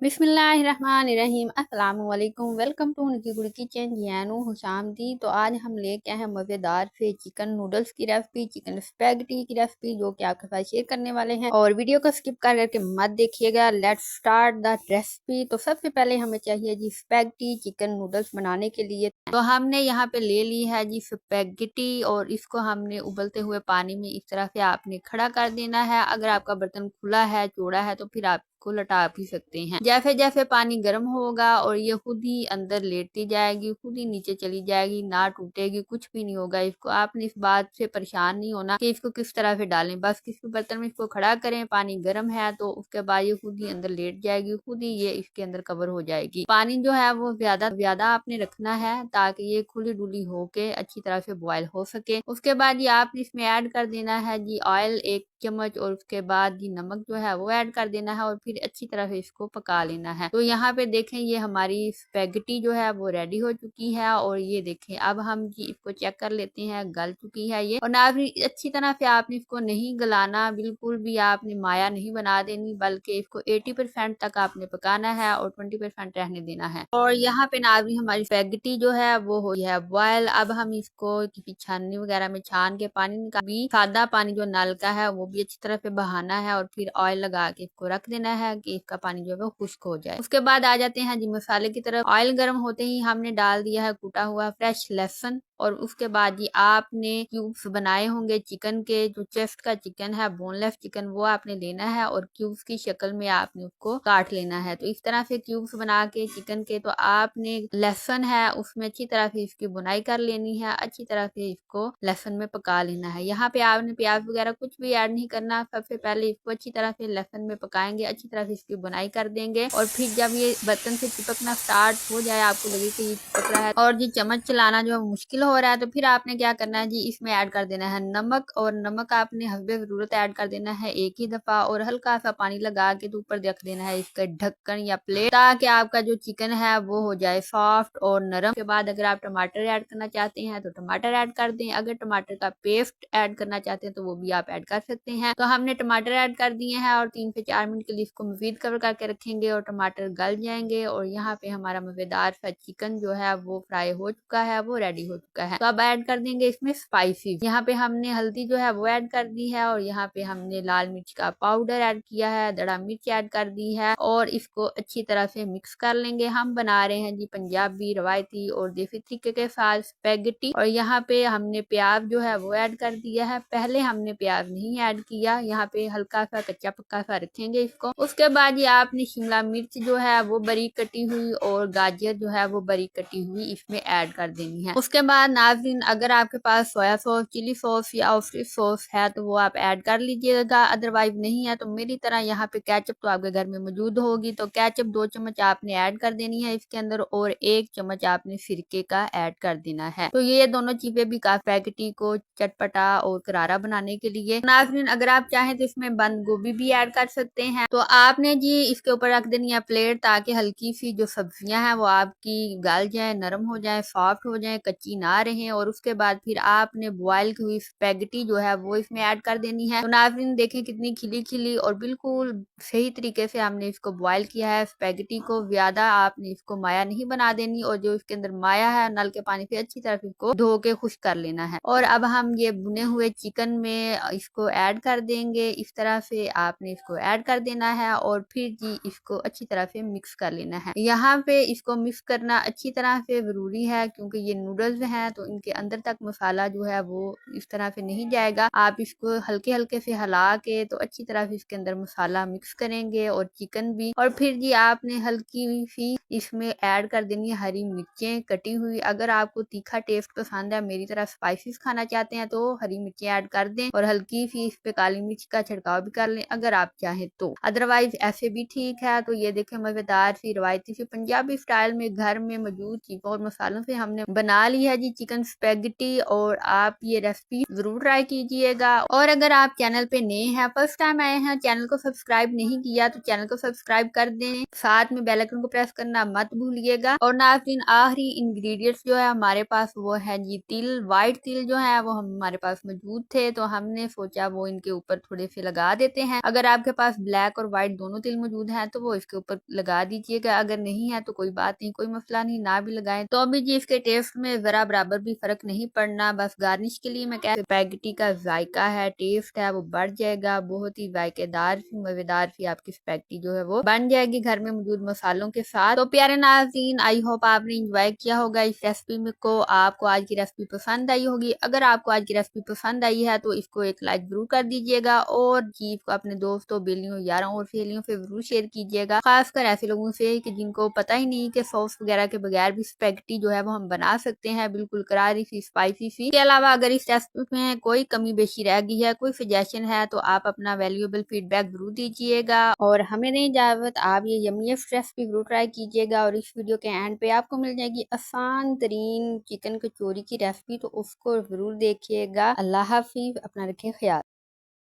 बिस्मिल्लाहिर्रहमानिर्रहीम अस्सलाम वालेकुम। Welcome to Nikki good kitchen जैनू हुशामदी। तो आज हम लेके आए हैं मज़ेदार से चिकन नूडल्स की रेसिपी, चिकन स्पैगेटी की रेसिपी, जो कि आपके साथ शेयर करने वाले हैं। और वीडियो को स्किप कर करके मत देखिएगा। Let's start the recipe. तो सबसे पहले हमें चाहिए जी स्पैगेटी चिकन नूडल्स बनाने के लिए। तो हमने यहाँ पे ले ली है जी स्पैगेटी, और इसको हमने उबलते हुए पानी में इस तरह से आपने खड़ा कर देना है। अगर आपका बर्तन खुला है, चौड़ा है, तो फिर आप को लटा भी सकते हैं। जैसे जैसे पानी गर्म होगा और ये खुद ही अंदर लेटती जाएगी, खुद ही नीचे चली जाएगी, ना टूटेगी, कुछ भी नहीं होगा। इसको आपने इस बात से परेशान नहीं होना कि इसको किस तरह से डालें। बस किसी बर्तन में इसको खड़ा करें, पानी गर्म है तो उसके बाद ये खुद ही अंदर लेट जाएगी, खुद ही ये इसके अंदर कवर हो जाएगी। पानी जो है वो ज्यादा आपने रखना है ताकि ये खुली डुली होके अच्छी तरह से बॉयल हो सके। उसके बाद ये आपने इसमें ऐड कर देना है जी ऑयल 1 चम्मच, और उसके बाद जी नमक जो है वो ऐड कर देना है और फिर अच्छी तरह से इसको पका लेना है। तो यहाँ पे देखें ये हमारी स्पैगेटी जो है वो रेडी हो चुकी है। और ये देखें अब हम जी इसको चेक कर लेते हैं, गल चुकी है ये। और ना भी अच्छी तरह से आपने इसको नहीं गलाना, बिल्कुल भी आपने माया नहीं बना देनी, बल्कि इसको 80% तक आपने पकाना है और 20% रहने देना है। और यहाँ पे ना भी हमारी स्पैगेटी जो है वो हो है बॉयल। अब हम इसको किसी छाननी वगैरह में छान के पानी निकाल, भी सादा पानी जो नल का है वो भी अच्छी तरह से बहाना है और फिर ऑयल लगा के इसको रख देना है कि इसका पानी जो है वो खुश्क हो जाए। उसके बाद आ जाते हैं जी मसाले की तरफ। ऑयल गर्म होते ही हमने डाल दिया है कूटा हुआ फ्रेश लहसुन, और उसके बाद जी आपने क्यूब्स बनाए होंगे चिकन के। जो चेस्ट का चिकन है, बोनलेस चिकन, वो आपने लेना है और क्यूब्स की शक्ल में आपने उसको काट लेना है। तो इस तरह से क्यूब्स बना के चिकन के, तो आपने लहसुन है उसमें अच्छी तरह से इसकी बुनाई कर लेनी है, अच्छी तरह से इसको लहसुन में पका लेना है। यहाँ पे आपने प्याज वगैरह कुछ भी ऐड नहीं करना। सबसे पहले इसको अच्छी तरह से लहसुन में पकाएंगे, अच्छी तरह से इसकी बुनाई कर देंगे। और फिर जब ये बर्तन से चिपकना स्टार्ट हो जाए, आपको लगे कि ये चिपक रहा है और जी चम्मच चलाना जो मुश्किल हो रहा है, तो फिर आपने क्या करना है जी इसमें ऐड कर देना है नमक। और नमक आपने हस्बे जरूरत ऐड कर देना है एक ही दफा, और हल्का सा पानी लगा के तो ऊपर रख देना है इसका ढक्कन या प्लेट, ताकि आपका जो चिकन है वो हो जाए सॉफ्ट और नरम। के बाद अगर आप टमाटर ऐड करना चाहते हैं तो टमाटर ऐड कर दें। अगर टमाटर का पेस्ट ऐड करना चाहते हैं तो वो भी आप ऐड कर सकते हैं। तो हमने टमाटर ऐड कर दिए हैं और 3 से 4 मिनट के लिए इसको मजीद कवर करके रखेंगे और टमाटर गल जाएंगे। और यहाँ पे हमारा मजेदार सा चिकन जो है वो फ्राई हो चुका है, वो रेडी हो चुका है। तो अब ऐड कर देंगे इसमें स्पाइसेस। यहाँ पे हमने हल्दी जो है वो ऐड कर दी है, और यहाँ पे हमने लाल मिर्च का पाउडर ऐड किया है, दड़ा मिर्च ऐड कर दी है, और इसको अच्छी तरह से मिक्स कर लेंगे। हम बना रहे हैं जी पंजाबी रवायती और देसी तरीके के साथ स्पैगेटी। और यहाँ पे हमने प्याज जो है वो ऐड कर दिया है। पहले हमने प्याज नहीं ऐड किया, यहाँ पे हल्का सा कच्चा पक्का सा रखेंगे इसको। उसके बाद ये आपने शिमला मिर्च जो है वो बारीक कटी हुई और गाजर जो है वो बारीक कटी हुई इसमें ऐड कर देनी है। उसके बाद नाज़रीन, अगर आपके पास सोया सॉस, चिली सॉस या ऑफिस सॉस है तो वो आप ऐड कर लीजिएगा। अदरवाइज नहीं है तो मेरी तरह यहाँ पे केचप तो आपके घर में मौजूद होगी, तो केचप 2 चम्मच आपने ऐड कर देनी है इसके अंदर, और 1 चम्मच आपने सिरके का ऐड कर देना है। तो ये दोनों चीजें भी काफी स्पैगेटी को चटपटा और करारा बनाने के लिए। नाज़रीन, अगर आप चाहें तो इसमें बंद गोभी भी ऐड कर सकते हैं। तो आपने जी इसके ऊपर रख देनी है प्लेट, ताकि हल्की सी जो सब्जियां हैं वो आपकी गल जाए, नरम हो जाए, सॉफ्ट हो जाए, कच्ची ना रहे। और उसके बाद फिर आपने बॉयल की हुई स्पैगेटी जो है वो इसमें ऐड कर देनी है। तो नाज़रीन देखें कितनी खिली खिली और बिल्कुल सही तरीके से हमने इसको बॉयल किया है। स्पैगेटी को ज्यादा आपने इसको माया नहीं बना देनी, और जो इसके अंदर माया है नल के पानी से अच्छी तरह से इसको धो के खुश कर लेना है। और अब हम ये भुने हुए चिकन में इसको ऐड कर देंगे। इस तरह से आपने इसको ऐड कर देना है और फिर जी इसको अच्छी तरह से मिक्स कर लेना है। यहाँ पे इसको मिक्स करना अच्छी तरह से जरूरी है, क्योंकि ये नूडल्स हैं तो इनके अंदर तक मसाला जो है वो इस तरह से नहीं जाएगा। आप इसको हल्के हल्के से हिला के तो अच्छी तरह से इसके अंदर मसाला मिक्स करेंगे और चिकन भी। और फिर जी आपने हल्की सी इसमें ऐड कर देनी है हरी मिर्चें कटी हुई। अगर आपको तीखा टेस्ट पसंद है, मेरी तरह स्पाइसेस खाना चाहते हैं, तो हरी मिर्चें ऐड कर दें और हल्की सी इस पे काली मिर्च का छिड़काव भी कर लें अगर आप चाहें तो। अदरवाइज ऐसे भी ठीक है। तो ये देखें मजेदार सी रवायती सी पंजाबी स्टाइल में घर में मौजूद चीजों और मसालों से हमने बना ली है जी चिकन स्पेगेटी और आप ये रेसिपी जरूर ट्राई कीजिएगा। और अगर आप चैनल पे नए हैं, फर्स्ट टाइम आए हैं, चैनल को सब्सक्राइब नहीं किया तो चैनल को सब्सक्राइब कर दें, साथ में बेल आइकन को प्रेस करना मत भूलिएगा। और नाज़रीन आखिरी इंग्रेडिएंट्स जो है हमारे पास वो है जी तिल। व्हाइट तिल जो है वो हमारे पास मौजूद थे तो हमने सोचा वो इनके ऊपर थोड़े से लगा देते हैं। अगर आपके पास ब्लैक और व्हाइट दोनों तिल मौजूद हैं तो वो इसके ऊपर लगा दीजिएगा, अगर नहीं है तो कोई बात नहीं, कोई मसला नहीं, ना भी लगाएं तो अभी जी इसके टेस्ट में जरा बराबर भी फर्क नहीं पड़ना। बस गार्निश के लिए मैं कह स्पैगेटी का जायका है, टेस्ट है वो बढ़ जाएगा, बहुत ही जायकेदार सी मजेदार सी आपकी स्पैगेटी जो है वो बन जाएगी घर में मौजूद मसालों के साथ। तो प्यारे नाज़रीन, आई होप आपने इंजॉय किया होगा इस रेसिपी में को, आपको आज की रेसिपी पसंद आई होगी। अगर आपको आज की रेसिपी पसंद आई है तो इसको एक लाइक जरूर कर दीजिएगा और जी इसको अपने दोस्तों, बेलियों, यारों और सहेलियों से जरूर शेयर कीजिएगा, खासकर ऐसे लोगों से कि जिनको पता ही नहीं कि सॉस वगैरह के बगैर भी स्पैगेटी जो है वो हम बना सकते हैं, बिल्कुल करारी सी, स्पाइसी सी। इसके अलावा अगर इस रेसिपी में कोई कमी बेशी रह गई है, कोई सजेशन है तो आप अपना वैल्यूएबल फीडबैक जरूर दीजिएगा और हमें नहीं इजाजत, आप ये यम्मीएस्ट रेसिपी जरूर ट्राई कीजिएगा। और इस वीडियो के एंड पे आपको मिल जाएगी आसान तरीन चिकन कचौरी की रेसिपी, तो उसको जरूर देखिएगा। अल्लाह हाफिज, अपना रखें ख्याल।